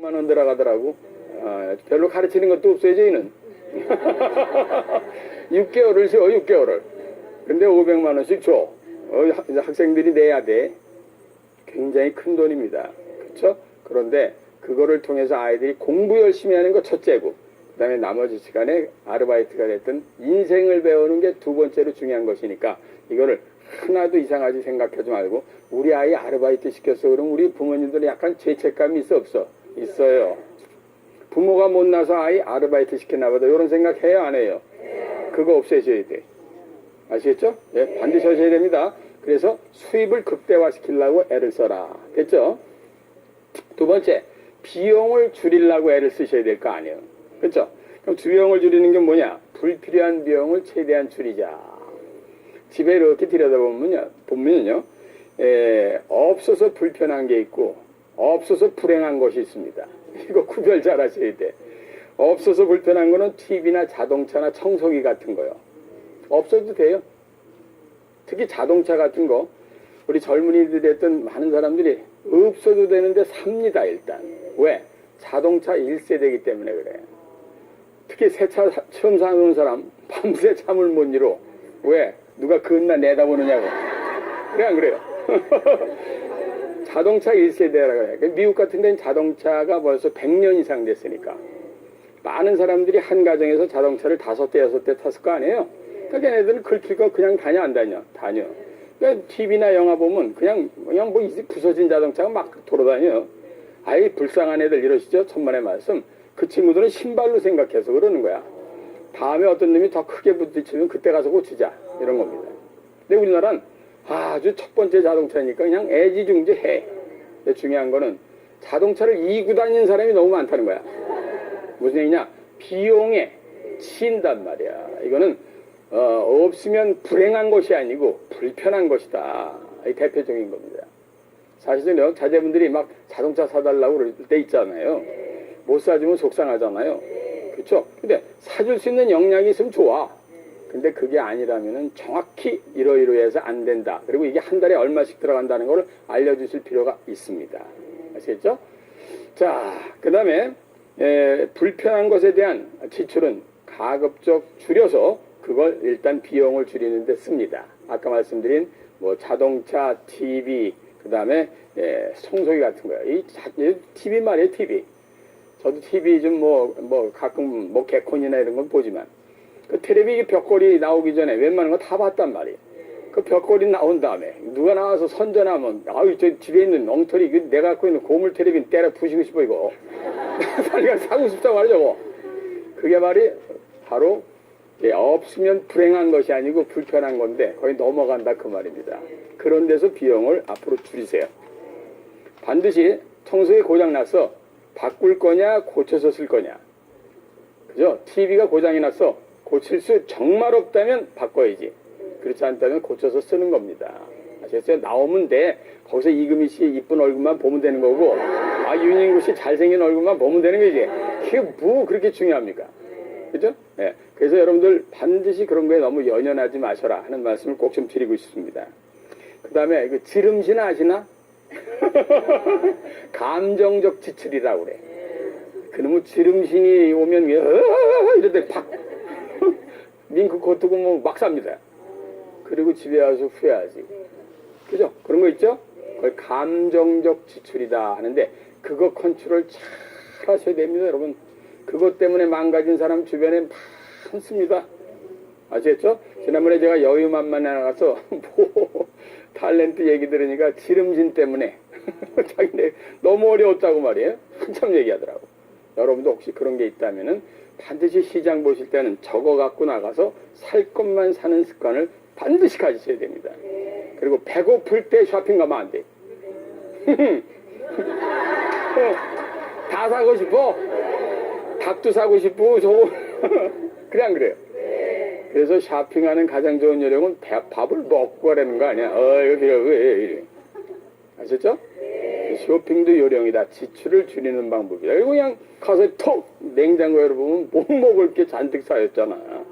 만 원 들어가더라고. 별로 가르치는 것도 없어요, 저희는. 6개월을 쉬어, 6개월을. 근데 500만 원씩 줘. 학생들이 내야 돼. 굉장히 큰 돈입니다. 그렇죠? 그런데 그거를 통해서 아이들이 공부 열심히 하는 거 첫째고, 그 다음에 나머지 시간에 아르바이트가 됐든 인생을 배우는 게 두 번째로 중요한 것이니까 이거를 하나도 이상하게 생각하지 말고, 우리 아이 아르바이트 시켰어 그러면 우리 부모님들은 약간 죄책감이 있어 없어? 있어요. 부모가 못나서 아이 아르바이트 시켰나 보다 이런 생각 해요 안 해요? 그거 없애셔야 돼. 아시겠죠? 예, 반드시 하셔야 됩니다. 그래서 수입을 극대화시키려고 애를 써라. 됐죠? 두 번째, 비용을 줄이려고 애를 쓰셔야 될 거 아니에요. 그렇죠? 그럼 비용을 줄이는 게 뭐냐? 불필요한 비용을 최대한 줄이자. 집에 이렇게 들여다보면요, 없어서 불편한 게 있고 없어서 불행한 것이 있습니다. 이거 구별 잘 하셔야 돼. 없어서 불편한 거는 TV나 자동차나 청소기 같은 거요. 없어도 돼요. 특히 자동차 같은 거 우리 젊은이들이 했던 많은 사람들이 없어도 되는데 삽니다. 일단 왜? 자동차 1세대이기 때문에 그래. 특히 새 차 처음 사는 사람 밤새 잠을 못 이뤄. 왜? 누가 그나 내다보느냐고. 그래 안 그래요? 자동차 1세대라고 해요. 미국 같은 데는 자동차가 벌써 100년 이상 됐으니까 많은 사람들이 한 가정에서 자동차를 5대 6대 탔을 거 아니에요. 그러니까 걔네들은 긁힐 거 그냥 다녀 안 다녀? 다녀. 그러니까 TV나 영화 보면 그냥 뭐 부서진 자동차가 막 돌아다녀요. 아이 불쌍한 애들 이러시죠? 천만의 말씀. 그 친구들은 신발로 생각해서 그러는 거야. 다음에 어떤 놈이 더 크게 부딪히면 그때 가서 고치자 이런 겁니다. 근데 우리나라는 아주 첫 번째 자동차니까 그냥 애지중지해. 근데 중요한 거는 자동차를 이고 다니는 사람이 너무 많다는 거야. 무슨 얘기냐? 비용에 치인단 말이야. 이거는 없으면 불행한 것이 아니고 불편한 것이다. 이 대표적인 겁니다. 사실은요, 자제분들이 막 자동차 사달라고 그럴 때 있잖아요. 못 사주면 속상하잖아요. 그렇죠? 근데 사줄 수 있는 역량이 있으면 좋아. 근데 그게 아니라면은 정확히 이러이러해서 안 된다. 그리고 이게 한 달에 얼마씩 들어간다는 걸 알려주실 필요가 있습니다. 아시겠죠? 자, 그 다음에 불편한 것에 대한 지출은 가급적 줄여서 그걸 일단 비용을 줄이는 데 씁니다. 아까 말씀드린 뭐 자동차, TV, 그 다음에 청소기 같은 거예요. 이 TV 말이에요, TV. 저도 TV 좀 가끔 개콘이나 이런 건 보지만 그 텔레비 벽걸이 나오기 전에 웬만한 거 다 봤단 말이에요. 그 벽걸이 나온 다음에 누가 나와서 선전하면 아유 저 집에 있는 엉터리 내가 갖고 있는 고물 텔레비 때려 부시고 싶어 이거. 빨리 사고 싶다고 하려고. 그게 말이 바로 없으면 불행한 것이 아니고 불편한 건데 거의 넘어간다 그 말입니다. 그런 데서 비용을 앞으로 줄이세요. 반드시 청소기 고장 났어. 바꿀 거냐 고쳐서 쓸 거냐. 그죠? TV가 고장이 났어. 고칠 수 정말 없다면 바꿔야지. 그렇지 않다면 고쳐서 쓰는 겁니다. 아시겠어요? 나오면 돼. 거기서 이금희 씨 이쁜 얼굴만 보면 되는 거고 윤인구 씨 잘생긴 얼굴만 보면 되는 거지. 그게 뭐 그렇게 중요합니까? 그죠? 예. 그래서 여러분들 반드시 그런 거에 너무 연연하지 마셔라 하는 말씀을 꼭 좀 드리고 싶습니다. 그 다음에 그 지름신 아시나? 감정적 지출이라고 그래. 그놈의 지름신이 오면 이러다 팍 밍크 코트고 뭐 막 삽니다. 그리고 집에 와서 후회하지. 그죠? 그런 거 있죠? 그걸 감정적 지출이다 하는데 그거 컨트롤 잘 하셔야 됩니다, 여러분. 그것 때문에 망가진 사람 주변에 많습니다. 아시겠죠? 지난번에 제가 여유만만에 나가서 탤런트 얘기 들으니까 지름신 때문에 자기네 너무 어려웠다고 말이에요. 한참 얘기하더라고. 여러분도 혹시 그런 게 있다면은 반드시 시장 보실 때는 적어 갖고 나가서 살 것만 사는 습관을 반드시 가지셔야 됩니다. 그리고 배고플 때 쇼핑 가면 안 돼. 다 사고 싶어. 닭도 사고 싶고 저거 그래 안 그래요? 그래서 쇼핑하는 가장 좋은 요령은 밥을 먹고 가라는 거 아니야. 이거 필요해. 아셨죠? 쇼핑도 요령이다. 지출을 줄이는 방법이다. 그리고 그냥 가서 톡 냉장고에 보면 못 먹을 게 잔뜩 쌓였잖아.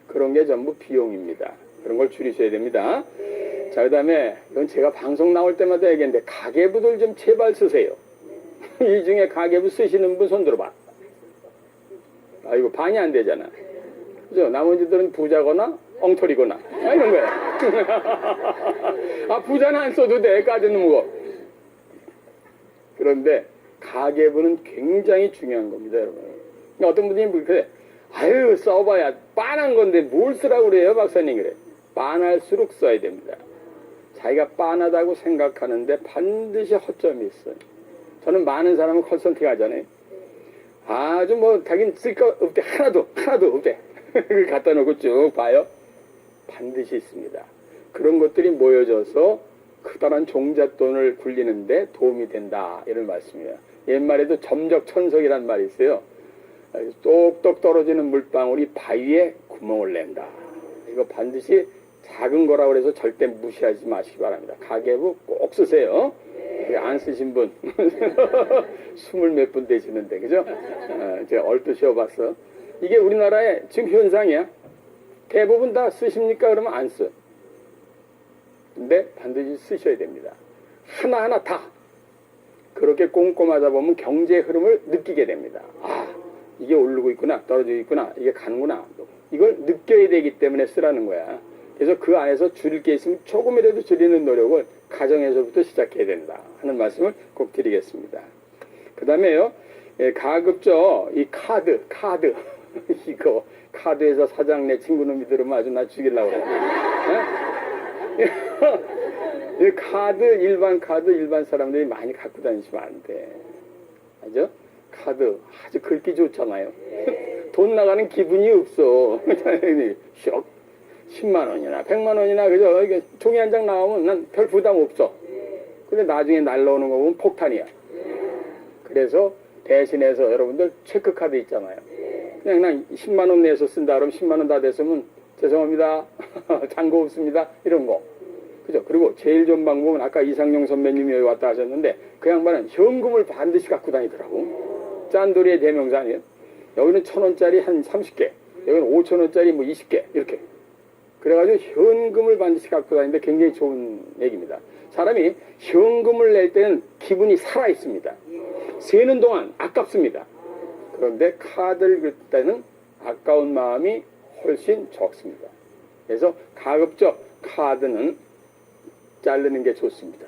그런 게 전부 비용입니다. 그런 걸 줄이셔야 됩니다. 자, 그 다음에 이건 제가 방송 나올 때마다 얘기했는데 가계부들 좀 제발 쓰세요. 이 중에 가계부 쓰시는 분 손 들어봐. 아, 이거 반이 안 되잖아. 그죠? 나머지들은 부자거나 엉터리거나. 아, 이런 거야. 아, 부자는 안 써도 돼. 까지는 거. 그런데 가계부는 굉장히 중요한 겁니다, 여러분. 어떤 분이 그래. 아유, 써봐야 빤한 건데 뭘 쓰라고 그래요, 박사님 그래. 빤할수록 써야 됩니다. 자기가 빤하다고 생각하는데 반드시 허점이 있어요. 저는 많은 사람을 컨설팅 하잖아요. 아주 뭐 자기는 쓸 거 없대. 하나도 없대. 갖다 놓고 쭉 봐요. 반드시 있습니다. 그런 것들이 모여져서 커다란 종잣돈을 굴리는데 도움이 된다, 이런 말씀이에요. 옛말에도 점적천석이란 말이 있어요. 똑똑 떨어지는 물방울이 바위에 구멍을 낸다. 이거 반드시 작은 거라고 해서 절대 무시하지 마시기 바랍니다. 가계부 꼭 쓰세요. 안 쓰신 분 20몇 분 되시는데, 그죠? 제가 얼핏 쉬어봤어. 이게 우리나라의 지금 현상이야. 대부분 다 쓰십니까? 그러면 안 써. 근데 반드시 쓰셔야 됩니다. 하나하나 다. 그렇게 꼼꼼하다 보면 경제의 흐름을 느끼게 됩니다. 아, 이게 오르고 있구나, 떨어지고 있구나, 이게 가는구나. 이걸 느껴야 되기 때문에 쓰라는 거야. 그래서 그 안에서 줄일 게 있으면 조금이라도 줄이는 노력을 가정에서부터 시작해야 된다 하는 말씀을 꼭 드리겠습니다. 그 다음에요, 가급적 이 카드 이거 카드회사 사장 내 친구놈이 들으면 아주 나 죽이려고 그래. 이 카드, 일반 사람들이 많이 갖고 다니시면 안 돼. 알죠? 카드 아주 긁기 좋잖아요. 돈 나가는 기분이 없어. 쇼. 10만 원이나 100만 원이나 그죠? 이게 종이 한 장 나오면 난 별 부담 없어. 근데 나중에 날라오는 거 보면 폭탄이야. 그래서 대신해서 여러분들 체크카드 있잖아요. 그냥 난 10만 원 내서 쓴다 그러면 10만 원 다 됐으면 죄송합니다. 잔고 없습니다. 이런 거. 그죠? 그리고 제일 좋은 방법은 아까 이상용 선배님이 여기 왔다 하셨는데 그 양반은 현금을 반드시 갖고 다니더라고. 짠돌이의 대명사 아니에요? 여기는 1,000원짜리 한 30개, 여기는 5,000원짜리 뭐 20개 이렇게. 그래가지고 현금을 반드시 갖고 다니는데 굉장히 좋은 얘기입니다. 사람이 현금을 낼 때는 기분이 살아있습니다. 세는 동안 아깝습니다. 그런데 카드를 긁을 때는 아까운 마음이 훨씬 적습니다. 그래서 가급적 카드는 자르는 게 좋습니다.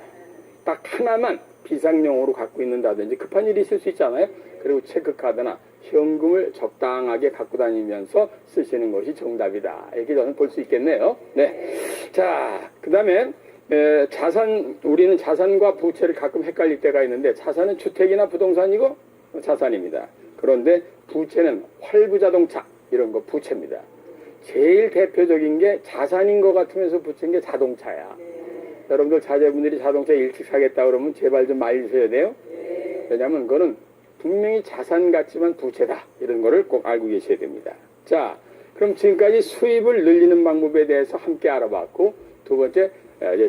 딱 하나만 비상용으로 갖고 있는다든지 급한 일이 있을 수 있잖아요. 그리고 체크카드나 현금을 적당하게 갖고 다니면서 쓰시는 것이 정답이다. 이렇게 저는 볼 수 있겠네요. 네. 자, 그 다음에 우리는 자산과 부채를 가끔 헷갈릴 때가 있는데, 자산은 주택이나 부동산이고 자산입니다. 그런데 부채는 활부자동차, 이런 거 부채입니다. 제일 대표적인 게 자산인 것 같으면서 부채인 게 자동차야. 여러분들 자제분들이 자동차 일찍 사겠다 그러면 제발 좀 말리셔야 돼요. 왜냐하면 그거는 분명히 자산 같지만 부채다, 이런 거를 꼭 알고 계셔야 됩니다. 자, 그럼 지금까지 수입을 늘리는 방법에 대해서 함께 알아봤고, 두 번째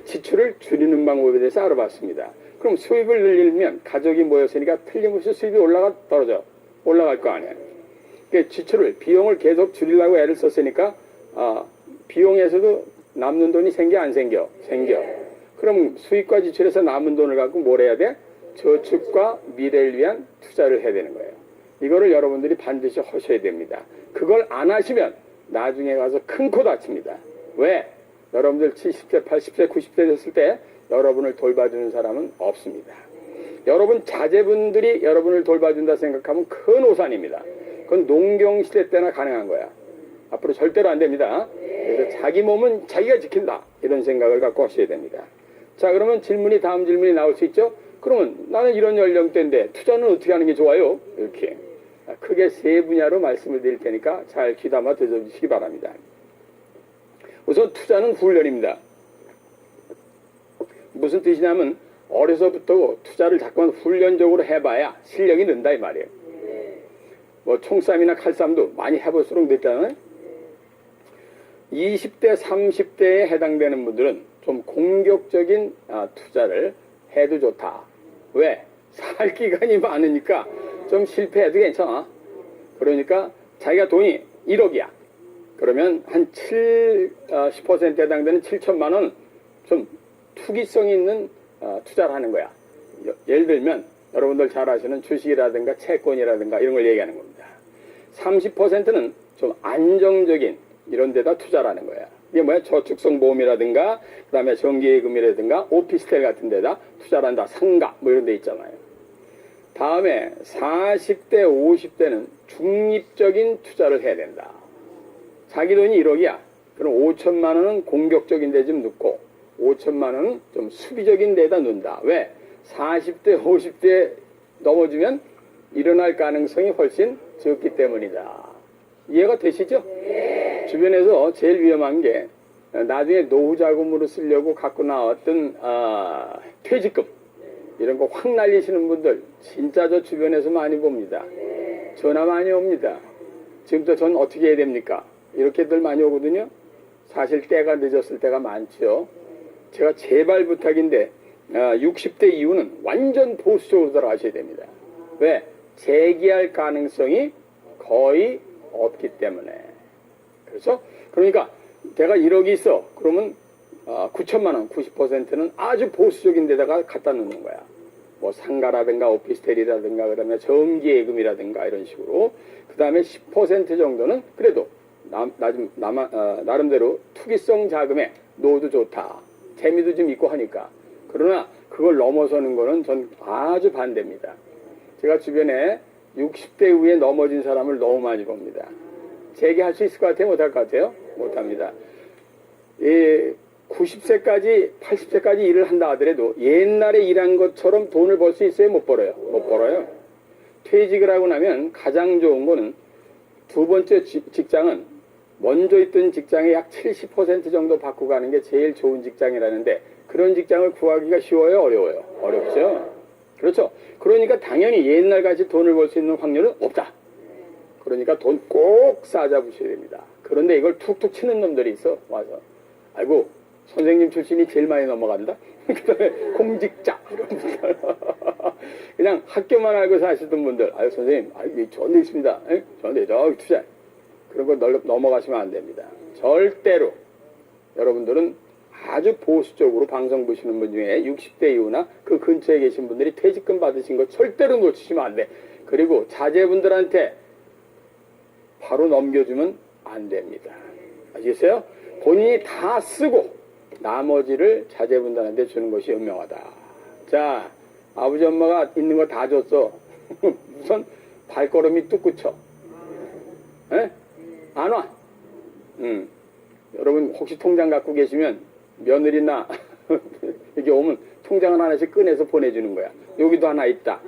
지출을 줄이는 방법에 대해서 알아봤습니다. 그럼 수입을 늘리면 가족이 모였으니까 틀림없이 수입이 떨어져 올라갈 거 아니에요. 지출을, 비용을 계속 줄이려고 애를 썼으니까 비용에서도 남는 돈이 생겨 안 생겨? 생겨. 그럼 수입과 지출에서 남은 돈을 갖고 뭘 해야 돼? 저축과 미래를 위한 투자를 해야 되는 거예요. 이거를 여러분들이 반드시 하셔야 됩니다. 그걸 안 하시면 나중에 가서 큰 코 다칩니다. 왜? 여러분들 70세, 80세, 90세 됐을 때 여러분을 돌봐주는 사람은 없습니다. 여러분 자제분들이 여러분을 돌봐준다 생각하면 큰 오산입니다. 그건 농경시대 때나 가능한 거야. 앞으로 절대로 안 됩니다. 그래서 자기 몸은 자기가 지킨다, 이런 생각을 갖고 하셔야 됩니다. 자, 그러면 다음 질문이 나올 수 있죠? 그러면 나는 이런 연령대인데 투자는 어떻게 하는 게 좋아요? 이렇게 크게 세 분야로 말씀을 드릴 테니까 잘 귀담아 들어주시기 바랍니다. 우선 투자는 훈련입니다. 무슨 뜻이냐면 어려서부터 투자를 자꾸만 훈련적으로 해봐야 실력이 는다, 이 말이에요. 뭐 총싸움이나 칼싸움도 많이 해볼수록 늦잖아요. 20대, 30대에 해당되는 분들은 좀 공격적인 투자를 해도 좋다. 왜? 살 기간이 많으니까 좀 실패해도 괜찮아. 그러니까 자기가 돈이 1억이야. 그러면 한 10%에 해당되는 7천만 원 좀 투기성 있는 투자를 하는 거야. 예를 들면 여러분들 잘 아시는 주식이라든가 채권이라든가 이런 걸 얘기하는 겁니다. 30%는 좀 안정적인 이런 데다 투자라는 거야. 이게 뭐야? 저축성 보험이라든가 그 다음에 정기예금이라든가 오피스텔 같은 데다 투자를 한다. 상가 뭐 이런 데 있잖아요. 다음에 40대 50대는 중립적인 투자를 해야 된다. 자기 돈이 1억이야. 그럼 5천만 원은 공격적인 데 좀 넣고 5천만 원은 좀 수비적인 데다 넣는다. 왜? 40대 50대 넘어지면 일어날 가능성이 훨씬 적기 때문이다. 이해가 되시죠? 네. 주변에서 제일 위험한 게 나중에 노후 자금으로 쓰려고 갖고 나왔던 퇴직금 이런 거 확 날리시는 분들 진짜 저 주변에서 많이 봅니다. 전화 많이 옵니다. 지금부터 전 어떻게 해야 됩니까? 이렇게들 많이 오거든요. 사실 때가 늦었을 때가 많죠. 제가 제발 부탁인데 60대 이후는 완전 보수적으로 들어가셔야 됩니다. 왜? 재기할 가능성이 거의 없기 때문에. 그렇죠? 그러니까 내가 1억이 있어. 그러면 9천만 원, 90%는 아주 보수적인 데다가 갖다 놓는 거야. 뭐 상가라든가 오피스텔이라든가 그다음에 정기예금이라든가 이런 식으로. 그 다음에 10% 정도는 그래도 나름대로 투기성 자금에 넣어도 좋다. 재미도 좀 있고 하니까. 그러나 그걸 넘어서는 거는 전 아주 반대입니다. 제가 주변에 60대 이후에 넘어진 사람을 너무 많이 봅니다. 재기할 수 있을 것 같아요? 못할 것 같아요? 못합니다. 90세까지 80세까지 일을 한다 하더라도 옛날에 일한 것처럼 돈을 벌 수 있어요? 못 벌어요? 못 벌어요. 퇴직을 하고 나면 가장 좋은 거는 두 번째 직장은 먼저 있던 직장의 약 70% 정도 받고 가는 게 제일 좋은 직장이라는데 그런 직장을 구하기가 쉬워요? 어려워요? 어렵죠? 그렇죠? 그러니까 당연히 옛날같이 돈을 벌 수 있는 확률은 없다. 그러니까 돈 꼭 싸잡으셔야 됩니다. 그런데 이걸 툭툭 치는 놈들이 있어. 와서 아이고 선생님 출신이 제일 많이 넘어간다. 그 다음에 공직자 이런 분들 그냥 학교만 알고 사시던 분들 아유 선생님 아유 좋은 데 있습니다. 좋은 데 저기 투자 그런 거 넘어가시면 안 됩니다. 절대로 여러분들은 아주 보수적으로 방송 보시는 분 중에 60대 이후나 그 근처에 계신 분들이 퇴직금 받으신 거 절대로 놓치시면 안 돼. 그리고 자제분들한테 바로 넘겨주면 안 됩니다. 아시겠어요? 본인이 다 쓰고 나머지를 자제분들한테 주는 것이 현명하다. 자, 아버지 엄마가 있는 거 다 줬어. 우선 발걸음이 뚝 그쳐. 에? 안 와. 여러분 혹시 통장 갖고 계시면 며느리나 여기 오면 통장을 하나씩 꺼내서 보내주는 거야. 여기도 하나 있다.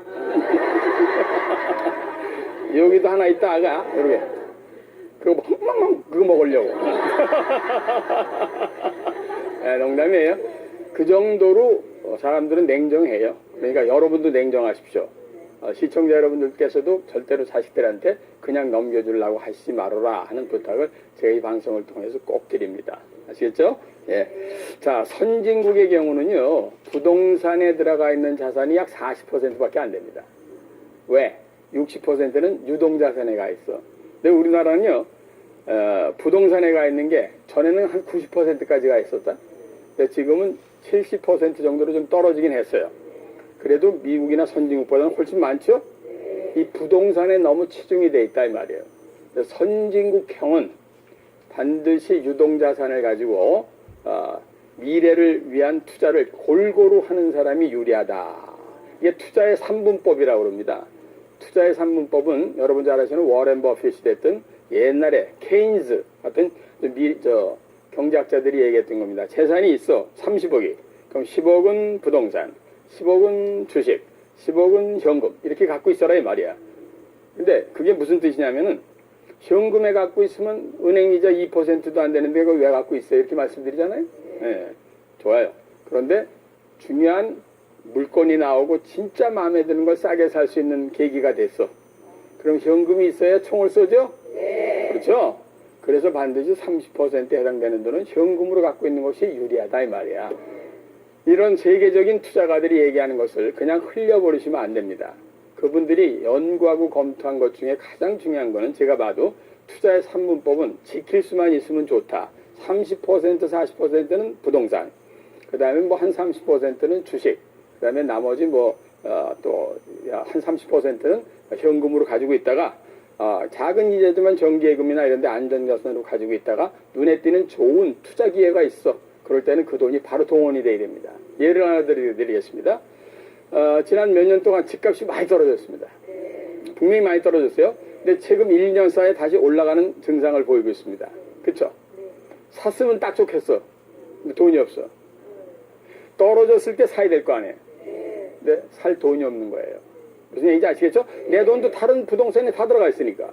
여기도 하나 있다 아가 이렇게 그거 그거 먹으려고. 농담이에요. 그 정도로 사람들은 냉정해요. 그러니까 여러분도 냉정하십시오. 시청자 여러분들께서도 절대로 자식들한테 그냥 넘겨주려고 하시지 말아라 하는 부탁을 제가 이 방송을 통해서 꼭 드립니다. 아시겠죠? 예. 자, 선진국의 경우는요, 부동산에 들어가 있는 자산이 약 40%밖에 안 됩니다. 왜? 60%는 유동자산에 가 있어. 근데 우리나라는요, 부동산에 가 있는 게 전에는 한 90%까지 가 있었다. 근데 지금은 70% 정도로 좀 떨어지긴 했어요. 그래도 미국이나 선진국보다는 훨씬 많죠? 이 부동산에 너무 치중이 돼 있다 이 말이에요. 선진국형은 반드시 유동자산을 가지고 미래를 위한 투자를 골고루 하는 사람이 유리하다. 이게 투자의 3분법이라고 그럽니다. 투자의 3분법은 여러분 잘 아시는 워렌 버핏이 됐든 옛날에 케인즈 같은 경제학자들이 얘기했던 겁니다. 재산이 있어 30억이. 그럼 10억은 부동산, 10억은 주식, 10억은 현금 이렇게 갖고 있어라 이 말이야. 근데 그게 무슨 뜻이냐면은 현금에 갖고 있으면 은행이자 2%도 안 되는데 그걸 왜 갖고 있어요? 이렇게 말씀드리잖아요. 네, 좋아요. 그런데 중요한 물건이 나오고 진짜 마음에 드는 걸 싸게 살 수 있는 계기가 됐어. 그럼 현금이 있어야 총을 쏘죠? 네. 그렇죠? 그래서 반드시 30%에 해당되는 돈은 현금으로 갖고 있는 것이 유리하다 이 말이야. 이런 세계적인 투자가들이 얘기하는 것을 그냥 흘려버리시면 안 됩니다. 그분들이 연구하고 검토한 것 중에 가장 중요한 거는 제가 봐도 투자의 3분법은 지킬 수만 있으면 좋다. 30%, 40%는 부동산. 그 다음에 뭐 한 30%는 주식. 그 다음에 나머지 뭐 또 한 30%는 현금으로 가지고 있다가 작은 이자지만 정기예금이나 이런 데 안전자산으로 가지고 있다가 눈에 띄는 좋은 투자 기회가 있어. 그럴 때는 그 돈이 바로 동원이 돼야 됩니다. 예를 하나 드리겠습니다. 지난 몇 년 동안 집값이 많이 떨어졌습니다. 분명히 많이 떨어졌어요. 근데 최근 1년 사이에 다시 올라가는 증상을 보이고 있습니다. 그쵸? 샀으면 딱 좋겠어. 근데 돈이 없어. 떨어졌을 때 사야 될 거 아니에요. 근데 살 돈이 없는 거예요. 무슨 얘기인지 아시겠죠? 내 돈도 다른 부동산에 다 들어가 있으니까.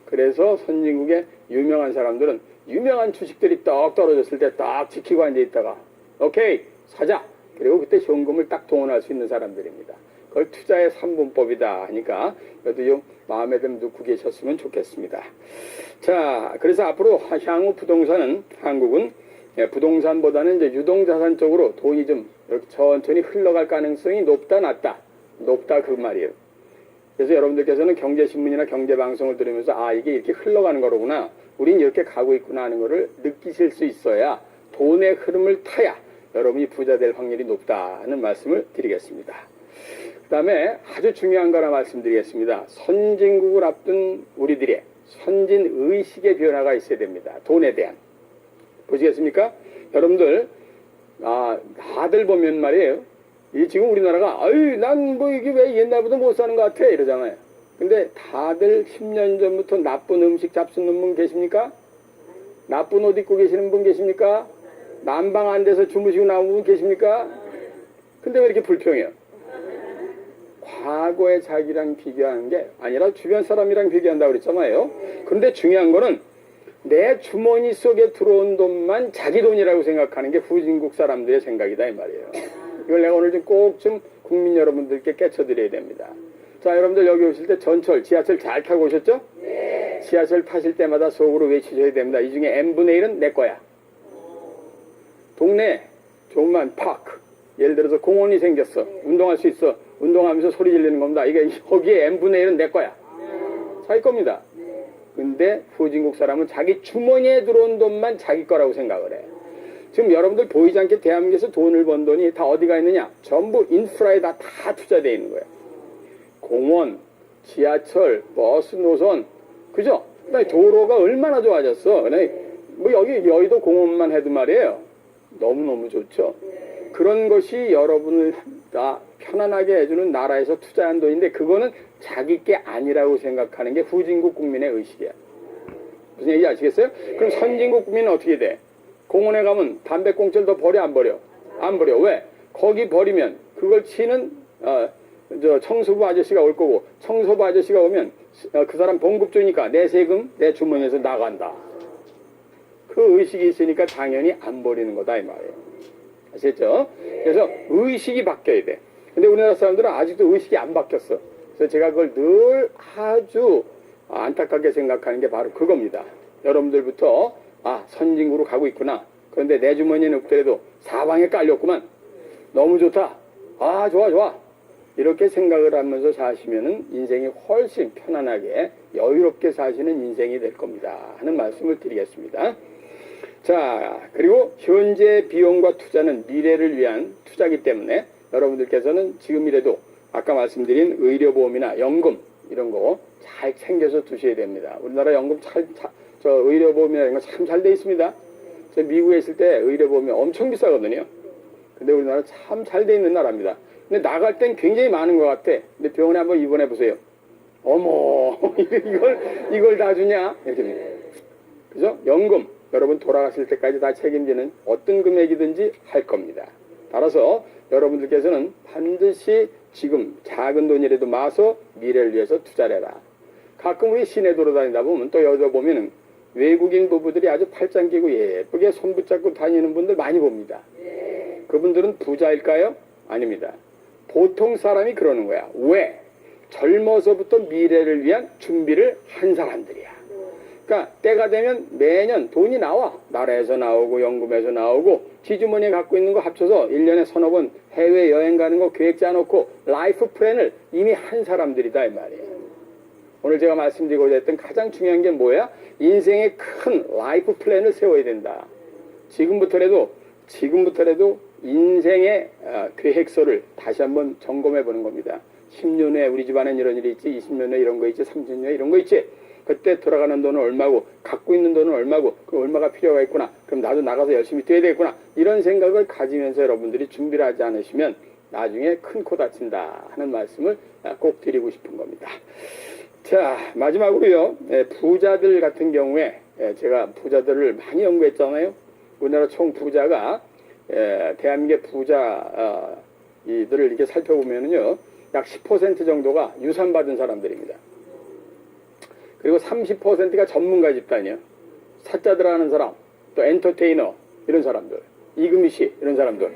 그래서 선진국의 유명한 사람들은 유명한 주식들이 떡 떨어졌을 때 딱 지키고 앉아 있다가 오케이 사자. 그리고 그때 현금을 딱 동원할 수 있는 사람들입니다. 그걸 투자의 3분법이다 하니까 그래도 좀 마음에 좀 넣고 계셨으면 좋겠습니다. 자, 그래서 앞으로 향후 부동산은 한국은 부동산보다는 이제 유동자산 쪽으로 돈이 좀 이렇게 천천히 흘러갈 가능성이 높다 낮다. 높다 그 말이에요. 그래서 여러분들께서는 경제신문이나 경제방송을 들으면서 이게 이렇게 흘러가는 거로구나. 우린 이렇게 가고 있구나 하는 거를 느끼실 수 있어야 돈의 흐름을 타야 여러분이 부자 될 확률이 높다는 말씀을 드리겠습니다. 그 다음에 아주 중요한 거 하나 말씀드리겠습니다. 선진국을 앞둔 우리들의 선진의식의 변화가 있어야 됩니다. 돈에 대한. 보시겠습니까? 여러분들 다들 보면 말이에요. 지금 우리나라가 난 뭐 이게 왜 옛날보다 못 사는 것 같아 이러잖아요. 근데 다들 10년 전부터 나쁜 음식 잡수는 분 계십니까? 나쁜 옷 입고 계시는 분 계십니까? 난방 안 돼서 주무시고 나온 분 계십니까? 근데 왜 이렇게 불평해요? 과거의 자기랑 비교하는 게 아니라 주변 사람이랑 비교한다고 그랬잖아요. 근데 중요한 거는 내 주머니 속에 들어온 돈만 자기 돈이라고 생각하는 게 후진국 사람들의 생각이다 이 말이에요. 이걸 내가 오늘 좀 꼭 좀 국민 여러분들께 깨쳐드려야 됩니다. 자, 여러분들 여기 오실 때 전철, 지하철 잘 타고 오셨죠? 네. 지하철 타실 때마다 속으로 외치셔야 됩니다. 이 중에 n분의 1은 내 거야. 동네 조그만 파크, 예를 들어서 공원이 생겼어. 운동할 수 있어. 운동하면서 소리 지르는 겁니다. 이게 거기에 n분의 1은 내 거야. 자기 겁니다. 근데 후진국 사람은 자기 주머니에 들어온 돈만 자기 거라고 생각을 해. 지금 여러분들 보이지 않게 대한민국에서 돈을 번 돈이 다 어디가 있느냐? 전부 인프라에다 다 투자되어 있는 거예요. 공원, 지하철, 버스 노선, 그죠? 그다음에 도로가 얼마나 좋아졌어. 뭐 여기 여의도 공원만 해도 말이에요. 너무너무 좋죠. 그런 것이 여러분을 다 편안하게 해주는 나라에서 투자한 돈인데 그거는 자기 게 아니라고 생각하는 게 후진국 국민의 의식이야. 무슨 얘기인지 아시겠어요? 그럼 선진국 국민은 어떻게 돼? 공원에 가면 담배꽁초를 더 버려 안 버려? 안 버려. 왜? 거기 버리면 그걸 치는 청소부 아저씨가 올 거고 청소부 아저씨가 오면 그 사람 봉급 주니까 내 세금 내 주머니에서 나간다. 그 의식이 있으니까 당연히 안 버리는 거다 이 말이에요. 아시겠죠? 그래서 의식이 바뀌어야 돼. 근데 우리나라 사람들은 아직도 의식이 안 바뀌었어. 그래서 제가 그걸 늘 아주 안타깝게 생각하는 게 바로 그겁니다. 여러분들부터 선진국으로 가고 있구나. 그런데 내 주머니는 없더라도 사방에 깔렸구만. 너무 좋다. 좋아. 이렇게 생각을 하면서 사시면은 인생이 훨씬 편안하게 여유롭게 사시는 인생이 될 겁니다 하는 말씀을 드리겠습니다. 자, 그리고 현재 비용과 투자는 미래를 위한 투자이기 때문에 여러분들께서는 지금이라도 아까 말씀드린 의료보험이나 연금 이런 거 잘 챙겨서 두셔야 됩니다. 우리나라 연금 의료보험이나 이런 거 참 잘 돼 있습니다. 제가 미국에 있을 때 의료보험이 엄청 비싸거든요. 근데 우리나라 참 잘 돼 있는 나라입니다. 근데 나갈 땐 굉장히 많은 것 같아. 근데 병원에 한번 입원해 보세요. 어머, 이걸 다 주냐? 이렇게. 그죠? 연금. 여러분 돌아가실 때까지 다 책임지는 어떤 금액이든지 할 겁니다. 따라서 여러분들께서는 반드시 지금 작은 돈이라도 마서 미래를 위해서 투자를 해라. 가끔 우리 시내 돌아다니다 보면 또 여자 보면은 외국인 부부들이 아주 팔짱 끼고 예쁘게 손 붙잡고 다니는 분들 많이 봅니다. 그분들은 부자일까요? 아닙니다. 보통 사람이 그러는 거야. 왜? 젊어서부터 미래를 위한 준비를 한 사람들이야. 그러니까 때가 되면 매년 돈이 나와. 나라에서 나오고 연금에서 나오고 지주머니에 갖고 있는 거 합쳐서 1년에 서너 번 해외여행 가는 거 계획 짜놓고 라이프 플랜을 이미 한 사람들이다 이 말이에요. 오늘 제가 말씀드리고자 했던 가장 중요한 게 뭐야? 인생의 큰 라이프 플랜을 세워야 된다. 지금부터라도 인생의 계획서를 다시 한번 점검해 보는 겁니다. 10년 후에 우리 집안엔 이런 일이 있지, 20년 후에 이런 거 있지, 30년 후에 이런 거 있지. 그때 돌아가는 돈은 얼마고, 갖고 있는 돈은 얼마고, 그 얼마가 필요가 있구나. 그럼 나도 나가서 열심히 뛰어야 되겠구나. 이런 생각을 가지면서 여러분들이 준비를 하지 않으시면 나중에 큰 코 다친다 하는 말씀을 꼭 드리고 싶은 겁니다. 자, 마지막으로요. 부자들 같은 경우에 제가 부자들을 많이 연구했잖아요. 우리나라 총 부자가 대한민국의 부자 이들을 이렇게 살펴보면요, 약 10% 정도가 유산 받은 사람들입니다. 그리고 30%가 전문가 집단이에요. 사자들 하는 사람, 또 엔터테이너 이런 사람들, 이금희 씨 이런 사람들,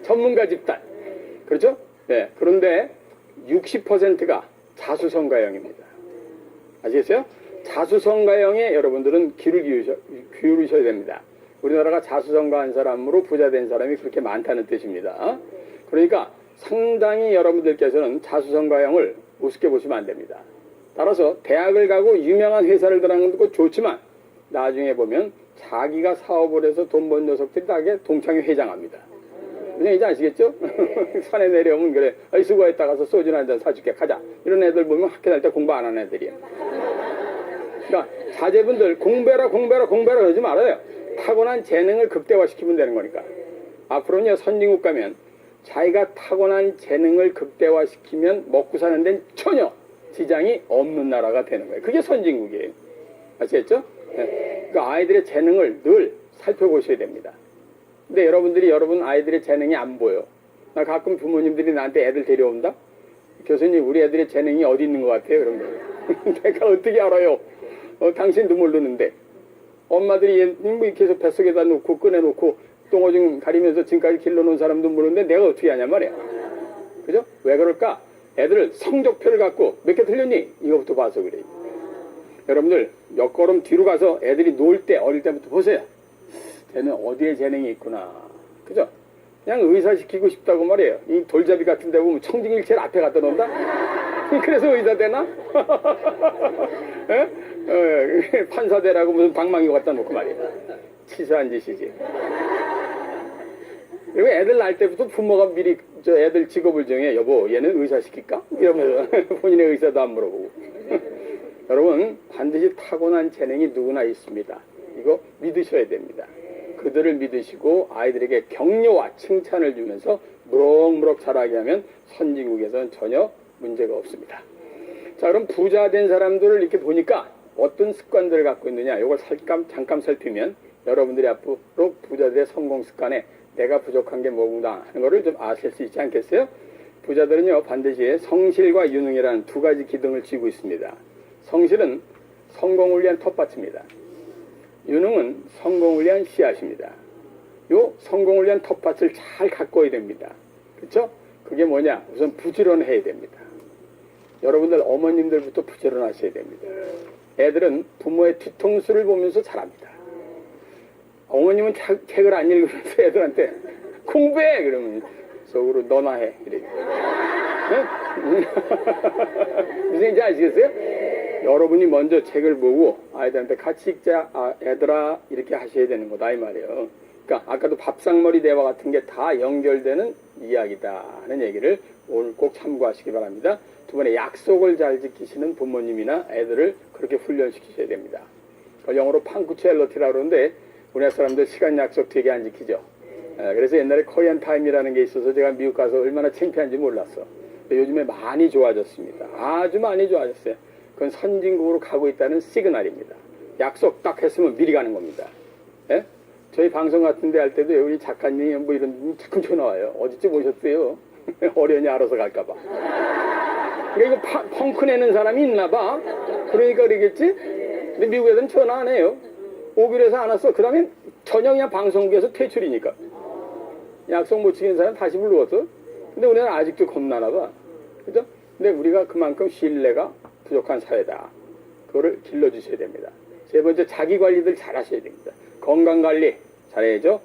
전문가 집단, 그렇죠? 네. 그런데 60%가 자수성가형입니다. 아시겠어요? 자수성가형에 여러분들은 귀를 기울이셔야 됩니다. 우리나라가 자수성가한 사람으로 부자 된 사람이 그렇게 많다는 뜻입니다. 그러니까 상당히 여러분들께서는 자수성가형을 우습게 보시면 안 됩니다. 따라서 대학을 가고 유명한 회사를 들어가는 것도 좋지만 나중에 보면 자기가 사업을 해서 돈 번 녀석들이 다 동창회 회장합니다. 그냥 이제 아시겠죠? 산에 내려오면 그래, 아이 수고했다, 가서 소주 한잔 사줄게, 가자. 이런 애들 보면 학교 다닐 때 공부 안 하는 애들이에요. 그러니까 자제분들 공부해라 그러지 말아요. 타고난 재능을 극대화시키면 되는 거니까. 앞으로는요, 선진국 가면 자기가 타고난 재능을 극대화시키면 먹고 사는 데는 전혀 지장이 없는 나라가 되는 거예요. 그게 선진국이에요. 아시겠죠? 네. 그러니까 아이들의 재능을 늘 살펴보셔야 됩니다. 근데 여러분 아이들의 재능이 안 보여. 나 가끔 부모님들이 나한테 애들 데려온다? 교수님, 우리 애들의 재능이 어디 있는 것 같아요? 그런 거예요. 내가 어떻게 알아요? 당신도 모르는데. 엄마들이 계속 뱃속에다 놓고 꺼내놓고 똥오줌 가리면서 지금까지 길러놓은 사람도 모르는데 내가 어떻게 하냐 말이야. 그죠? 왜 그럴까? 애들 성적표를 갖고 몇 개 틀렸니? 이거부터 봐서 그래. 여러분들 몇 걸음 뒤로 가서 애들이 놀 때, 어릴 때부터 보세요. 쟤는 어디에 재능이 있구나. 그죠? 그냥 의사 시키고 싶다고 말이에요. 이 돌잡이 같은 데 보면 청진기를 제일 앞에 갖다 놓는다? 그래서 의사 되나? 판사 되라고 무슨 방망이 갖다 놓고 말이에요. 치사한 짓이지. 그리고 애들 낳을 때부터 부모가 미리 저 애들 직업을 정해. 여보, 얘는 의사 시킬까? 이러면서 본인의 의사도 안 물어보고. 여러분, 반드시 타고난 재능이 누구나 있습니다. 이거 믿으셔야 됩니다. 그들을 믿으시고 아이들에게 격려와 칭찬을 주면서 무럭무럭 자라게 하면 선진국에서는 전혀 문제가 없습니다. 자, 그럼 부자 된 사람들을 이렇게 보니까 어떤 습관들을 갖고 있느냐, 이걸 잠깐 살피면 여러분들이 앞으로 부자들의 성공 습관에 내가 부족한 게 뭐구나 하는 거를 좀 아실 수 있지 않겠어요? 부자들은요, 반드시 성실과 유능이라는 두 가지 기둥을 쥐고 있습니다. 성실은 성공을 위한 텃밭입니다. 유능은 성공을 위한 씨앗입니다. 요 성공을 위한 텃밭을 잘 가꿔야 됩니다. 그렇죠? 그게 뭐냐? 우선 부지런해야 됩니다. 여러분들 어머님들부터 부지런하셔야 됩니다. 애들은 부모의 뒤통수를 보면서 자랍니다. 어머님은 책을 안 읽으면서 애들한테 공부해! 그러면 속으로 너나 해. 이래요. 무슨 얘기인지 아시겠어요? 여러분이 먼저 책을 보고 아이들한테 같이 읽자, 애들아, 이렇게 하셔야 되는 거다, 이 말이에요. 그러니까 아까도 밥상머리 대화 같은 게 다 연결되는 이야기다 하는 얘기를 오늘 꼭 참고하시기 바랍니다. 두 번에 약속을 잘 지키시는 부모님이나 애들을 그렇게 훈련시키셔야 됩니다. 그걸 영어로 팡쿠첼러티라고 그러는데 우리나라 사람들 시간 약속 되게 안 지키죠. 그래서 옛날에 코리안 타임이라는 게 있어서 제가 미국 가서 얼마나 창피한지 몰랐어. 근데 요즘에 많이 좋아졌습니다. 아주 많이 좋아졌어요. 그건 선진국으로 가고 있다는 시그널입니다. 약속 딱 했으면 미리 가는 겁니다. 예? 저희 방송 같은 데 할 때도 우리 작가님이 뭐 이런 분 자꾸 전화 와요. 어디쯤 오셨어요? 어련히 알아서 갈까봐. 그러니까 이거 펑크 내는 사람이 있나 봐. 그러니까 그러겠지? 근데 미국 애들은 전화 안 해요. 오기로 해서 안 왔어. 그 다음에 전혀 그냥 방송국에서 퇴출이니까. 약속 못 지킨 사람 다시 불러왔어. 근데 우리는 아직도 겁나나 봐. 그죠? 근데 우리가 그만큼 신뢰가 부족한 사회다. 그거를 길러주셔야 됩니다. 세 번째, 자기 관리들 잘 하셔야 됩니다. 건강 관리 잘해야죠.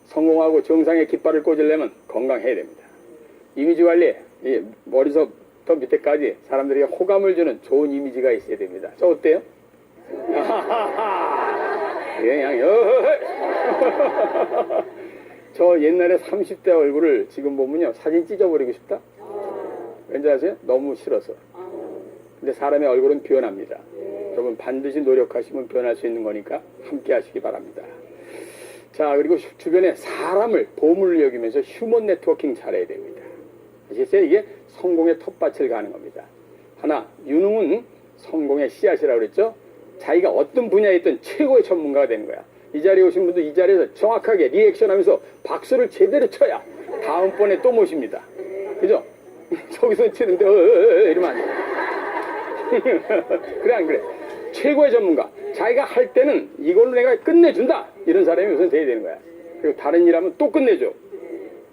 성공하고 정상의 깃발을 꽂으려면 건강해야 됩니다. 이미지 관리, 머리서부터 밑에까지 사람들에게 호감을 주는 좋은 이미지가 있어야 됩니다. 저 어때요? 그냥 저 옛날에 30대 얼굴을 지금 보면요, 사진 찢어버리고 싶다? 왠지 아세요? 너무 싫어서. 근데 사람의 얼굴은 변합니다. 여러분 반드시 노력하시면 변할 수 있는 거니까 함께 하시기 바랍니다. 자, 그리고 주변에 사람을 보물을 여기면서 휴먼 네트워킹 잘해야 됩니다. 아시겠어요? 이게 성공의 텃밭을 가는 겁니다. 하나, 유능은 성공의 씨앗이라고 그랬죠? 자기가 어떤 분야에 있든 최고의 전문가가 되는 거야. 이 자리에 오신 분도 이 자리에서 정확하게 리액션하면서 박수를 제대로 쳐야 다음번에 또 모십니다. 그죠? 저기서 치는데 이러면 안 돼. 그래 안 그래? 최고의 전문가. 자기가 할 때는 이걸로 내가 끝내준다. 이런 사람이 우선 돼야 되는 거야. 그리고 다른 일하면 또 끝내줘.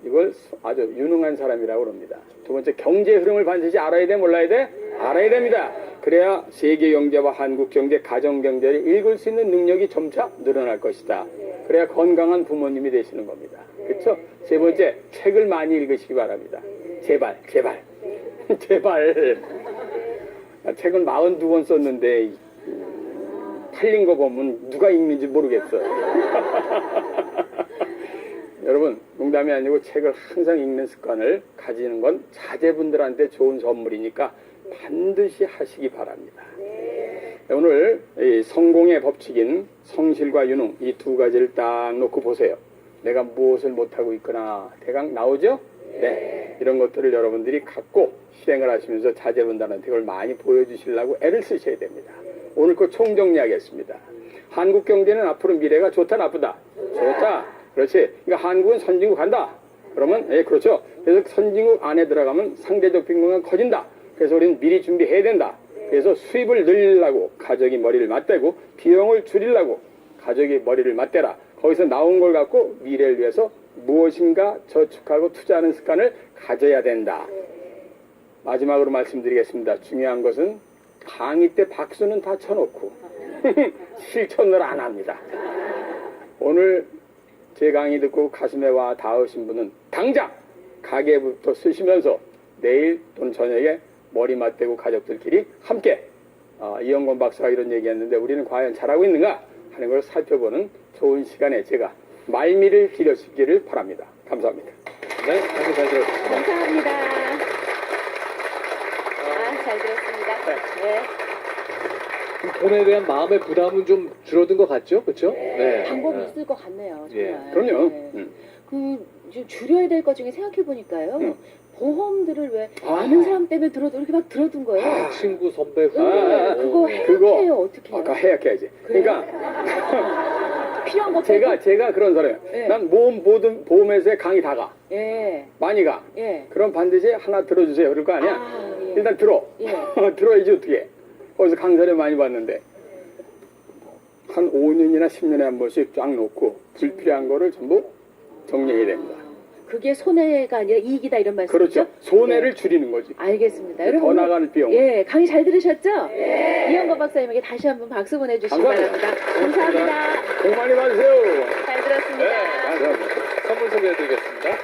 이걸 아주 유능한 사람이라고 합니다. 두 번째, 경제 흐름을 반드시 알아야 돼, 몰라야 돼? 알아야 됩니다. 그래야 세계 경제와 한국 경제, 가정 경제를 읽을 수 있는 능력이 점차 늘어날 것이다. 그래야 건강한 부모님이 되시는 겁니다. 그렇죠? 세 번째, 책을 많이 읽으시기 바랍니다. 제발, 제발, 제발. 책은 42권 썼는데 팔린 거 보면 누가 읽는지 모르겠어요. 여러분, 농담이 아니고 책을 항상 읽는 습관을 가지는 건 자제분들한테 좋은 선물이니까 반드시 하시기 바랍니다. 오늘 이 성공의 법칙인 성실과 유능, 이 두 가지를 딱 놓고 보세요. 내가 무엇을 못하고 있거나 대강 나오죠? 네. 이런 것들을 여러분들이 갖고 실행을 하시면서 자제분들한테 그걸 많이 보여주시려고 애를 쓰셔야 됩니다. 오늘 거 총정리하겠습니다. 한국 경제는 앞으로 미래가 좋다, 나쁘다? 좋다. 그렇지. 그러니까 한국은 선진국 간다. 그러면, 예, 그렇죠. 그래서 선진국 안에 들어가면 상대적 빈곤가 커진다. 그래서 우리는 미리 준비해야 된다. 그래서 수입을 늘리려고 가족이 머리를 맞대고 비용을 줄이려고 가족이 머리를 맞대라. 거기서 나온 걸 갖고 미래를 위해서 무엇인가 저축하고 투자하는 습관을 가져야 된다. 마지막으로 말씀드리겠습니다. 중요한 것은 강의 때 박수는 다 쳐놓고 실천을 안 합니다. 오늘 제 강의 듣고 가슴에 와 닿으신 분은 당장 가계부터 쓰시면서 내일 또는 저녁에 머리 맞대고 가족들끼리 함께 이영건 박사가 이런 얘기했는데 우리는 과연 잘하고 있는가 하는 걸 살펴보는 좋은 시간에 제가 말미를 기르시기를 바랍니다. 감사합니다. 네, 강의 잘 들었습니다. 감사합니다. 잘 들었습니다. 네. 돈에 대한 마음의 부담은 좀 줄어든 것 같죠? 그렇죠? 네. 방법이 있을 것 같네요. 정말. 예, 그럼요. 네. 좀 줄여야 될 것 중에 생각해 보니까요. 보험들을 왜 아. 아는 사람 때문에 들어도 이렇게 막 들어둔 거예요. 친구, 선배, 후배. 그거 해약해요. 어떻게 해요? 아까 해약해야지. 그러니까 필요한 거 빼고? 제가 그런 사람이에요. 예. 난 모든 보험회사에 강의 다 가. 예. 많이 가. 예. 그럼 반드시 하나 들어주세요. 그럴 거 아니야? 예. 일단 들어. 예. 들어야지 어떻게 해. 거기서 강사를 많이 봤는데 한 5년이나 10년에 한 번씩 쫙 놓고 불필요한 거를 전부 정리해야 됩니다. 그게 손해가 아니라 이익이다 이런 말씀이죠? 그렇죠. 손해를 네. 줄이는 거지. 알겠습니다. 더 여러분 나가는 비용. 예, 강의 잘 들으셨죠? 이영건 박사님에게 다시 한번 박수 보내주시기 감사합니다. 바랍니다. 감사합니다. 복 많이 받으세요. 잘 들었습니다. 네, 감사합니다. 선물 소개해드리겠습니다.